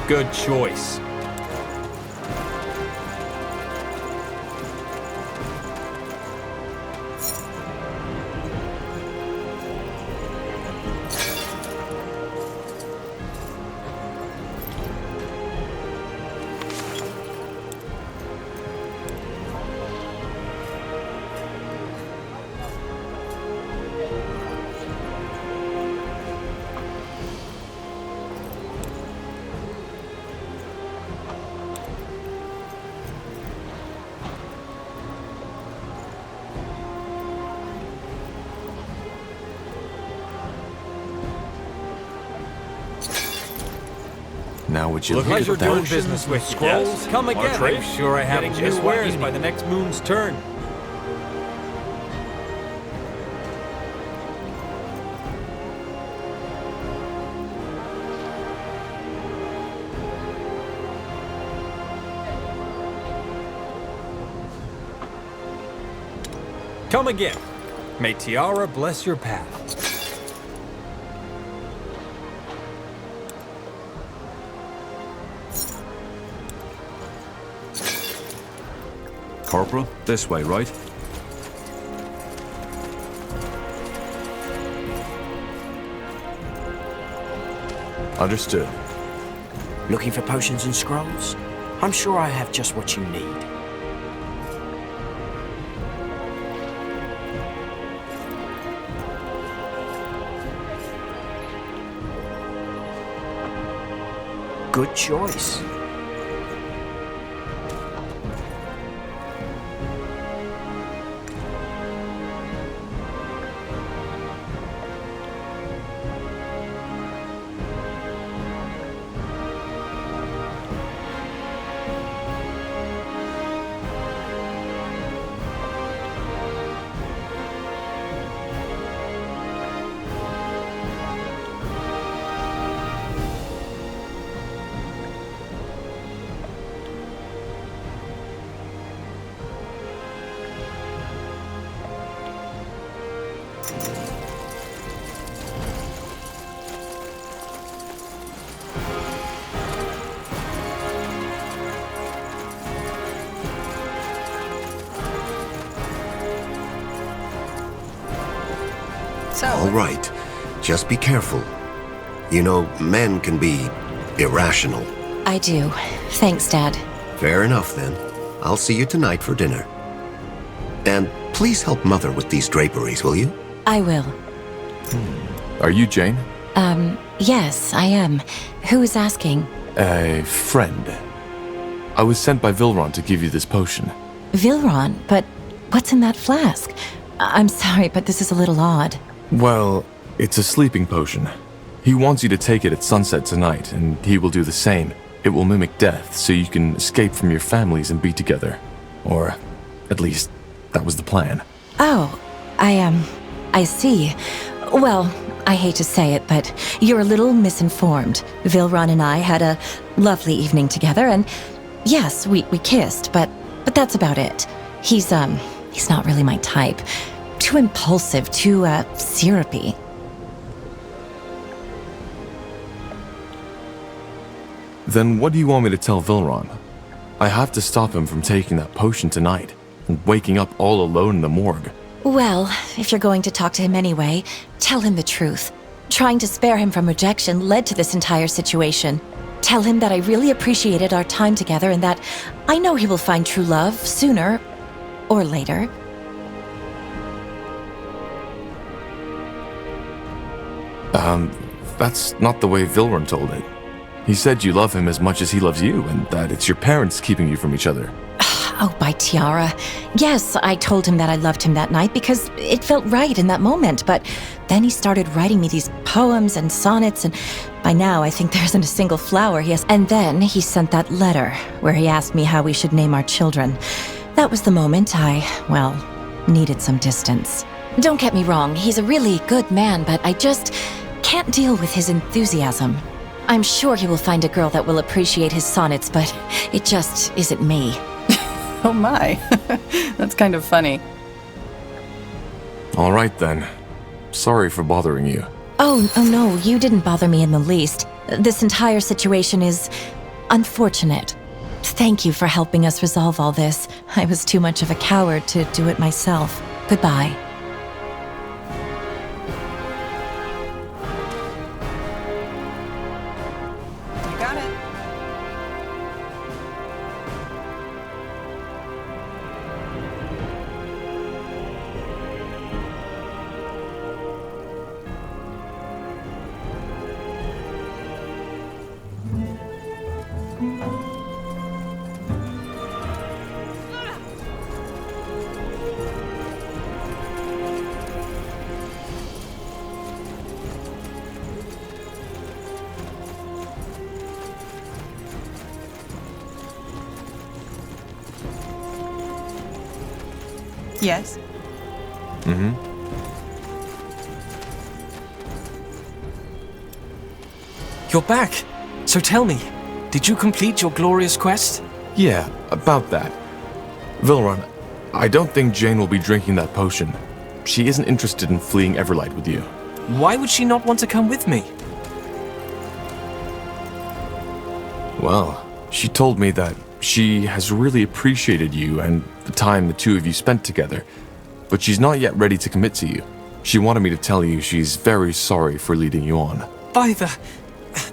Good choice. Now would you Look look like at you're that? doing business with scrolls. Yes. Come again. Partie. I'm sure I have Getting just new what wares you by need. the next moon's turn. Come again. May Tiara bless your path. Corporal, this way, right? Understood. Looking for potions and scrolls? I'm sure I have just what you need. Good choice. All right. Just be careful. You know, men can be irrational. I do. Thanks, Dad. Fair enough, then. I'll see you tonight for dinner. And please help Mother with these draperies, will you? I will. Are you Jane? Yes, I am. Who is asking? A friend. I was sent by Vilron to give you this potion. Vilron? But what's in that flask? I'm sorry, but this is a little odd. Well, it's a sleeping potion. He wants you to take it at sunset tonight, and he will do the same. It will mimic death, so you can escape from your families and be together. Or, at least, that was the plan. Oh, I see. Well, I hate to say it, but you're a little misinformed. Vilron and I had a lovely evening together, and yes, we kissed, but that's about it. He's not really my type. Too impulsive, too, syrupy. Then what do you want me to tell Vilron? I have to stop him from taking that potion tonight, and waking up all alone in the morgue. Well, if you're going to talk to him anyway, tell him the truth. Trying to spare him from rejection led to this entire situation. Tell him that I really appreciated our time together and that I know he will find true love sooner or later. That's not the way Vilron told it. He said you love him as much as he loves you, and that it's your parents keeping you from each other. Oh, by Tiara. Yes, I told him that I loved him that night because it felt right in that moment, but then he started writing me these poems and sonnets, and by now I think there isn't a single flower he has. And then he sent that letter where he asked me how we should name our children. That was the moment I, well, needed some distance. Don't get me wrong, he's a really good man, but I just can't deal with his enthusiasm. I'm sure he will find a girl that will appreciate his sonnets, but it just isn't me. Oh my. That's kind of funny. All right then. Sorry for bothering you. Oh no, you didn't bother me in the least. This entire situation is unfortunate. Thank you for helping us resolve all this. I was too much of a coward to do it myself. Goodbye. You got it. Yes. Mm-hmm. You're back. So tell me, did you complete your glorious quest? Yeah, about that. Vilron, I don't think Jane will be drinking that potion. She isn't interested in fleeing Everlight with you. Why would she not want to come with me? Well, she told me that she has really appreciated you and the time the two of you spent together, but she's not yet ready to commit to you. She wanted me to tell you she's very sorry for leading you on. By the...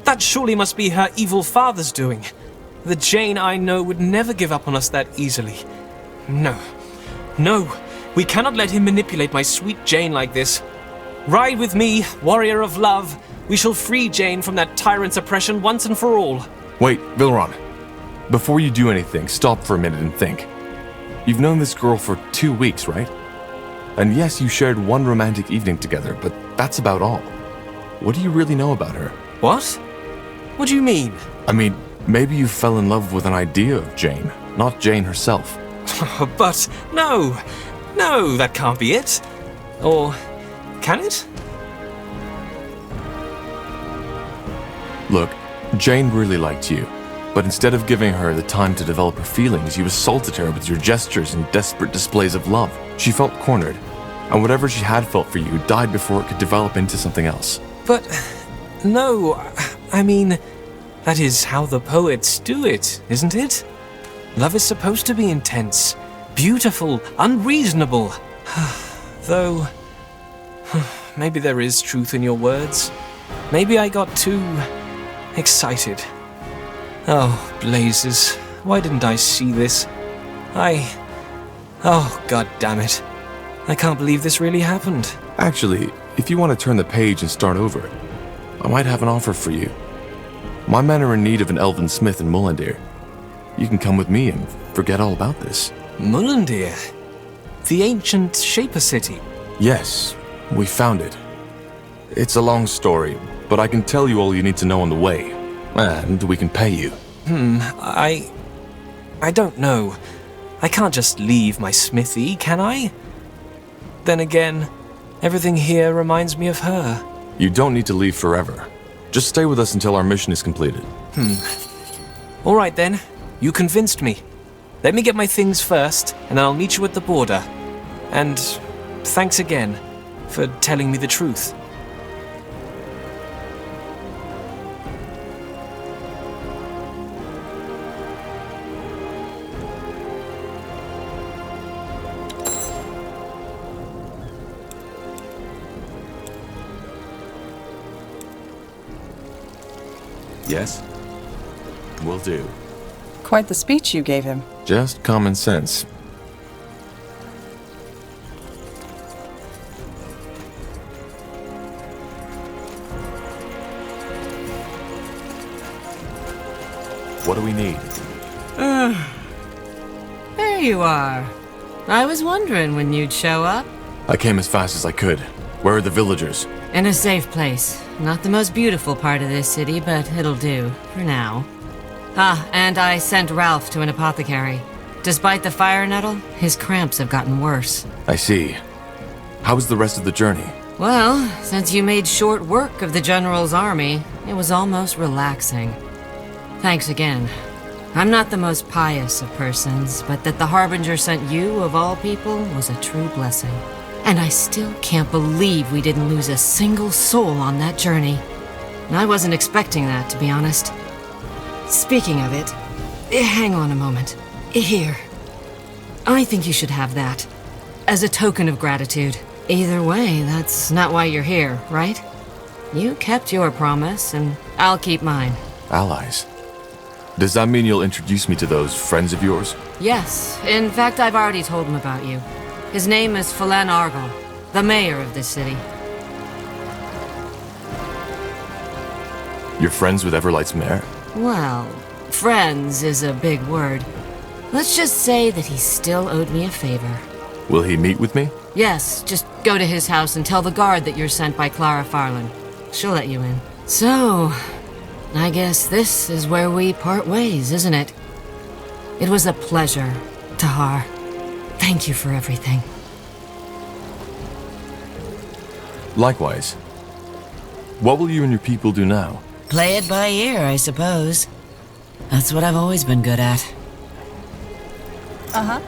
That surely must be her evil father's doing. The Jane I know would never give up on us that easily. No. No. We cannot let him manipulate my sweet Jane like this. Ride with me, warrior of love. We shall free Jane from that tyrant's oppression once and for all. Wait, Vilron. Before you do anything, stop for a minute and think. You've known this girl for 2 weeks, right? And yes, you shared one romantic evening together, but that's about all. What do you really know about her? What? What do you mean? I mean, maybe you fell in love with an idea of Jane, not Jane herself. But no, that can't be it. Or can it? Look, Jane really liked you, but instead of giving her the time to develop her feelings, you assaulted her with your gestures and desperate displays of love. She felt cornered, and whatever she had felt for you died before it could develop into something else. But no, I mean, that is how the poets do it, isn't it? Love is supposed to be intense, beautiful, unreasonable. Though, maybe there is truth in your words. Maybe I got too excited. Oh, blazes. Why didn't I see this? Oh, god damn it. I can't believe this really happened. Actually, if you want to turn the page and start over, I might have an offer for you. My men are in need of an elven smith in Mullendir. You can come with me and forget all about this. Mullendir? The ancient Shaper city? Yes, we found it. It's a long story, but I can tell you all you need to know on the way. And we can pay you. I don't know. I can't just leave my smithy, can I? Then again, everything here reminds me of her. You don't need to leave forever. Just stay with us until our mission is completed. All right then. You convinced me. Let me get my things first, and I'll meet you at the border. And thanks again for telling me the truth. Yes? Will do. Quite the speech you gave him. Just common sense. What do we need? There you are. I was wondering when you'd show up. I came as fast as I could. Where are the villagers? In a safe place. Not the most beautiful part of this city, but it'll do, for now. And I sent Ralph to an apothecary. Despite the fire nettle, his cramps have gotten worse. I see. How was the rest of the journey? Well, since you made short work of the General's army, it was almost relaxing. Thanks again. I'm not the most pious of persons, but that the Harbinger sent you, of all people, was a true blessing. And I still can't believe we didn't lose a single soul on that journey. I wasn't expecting that, to be honest. Speaking of it, hang on a moment. Here. I think you should have that. As a token of gratitude. Either way, that's not why you're here, right? You kept your promise, and I'll keep mine. Allies? Does that mean you'll introduce me to those friends of yours? Yes. In fact, I've already told him about you. His name is Phelan Argyle, the mayor of this city. You're friends with Everlight's mayor? Well, friends is a big word. Let's just say that he still owed me a favor. Will he meet with me? Yes, just go to his house and tell the guard that you're sent by Clara Farland. She'll let you in. So, I guess this is where we part ways, isn't it? It was a pleasure, Tahar. Thank you for everything. Likewise. What will you and your people do now? Play it by ear, I suppose. That's what I've always been good at. Uh-huh.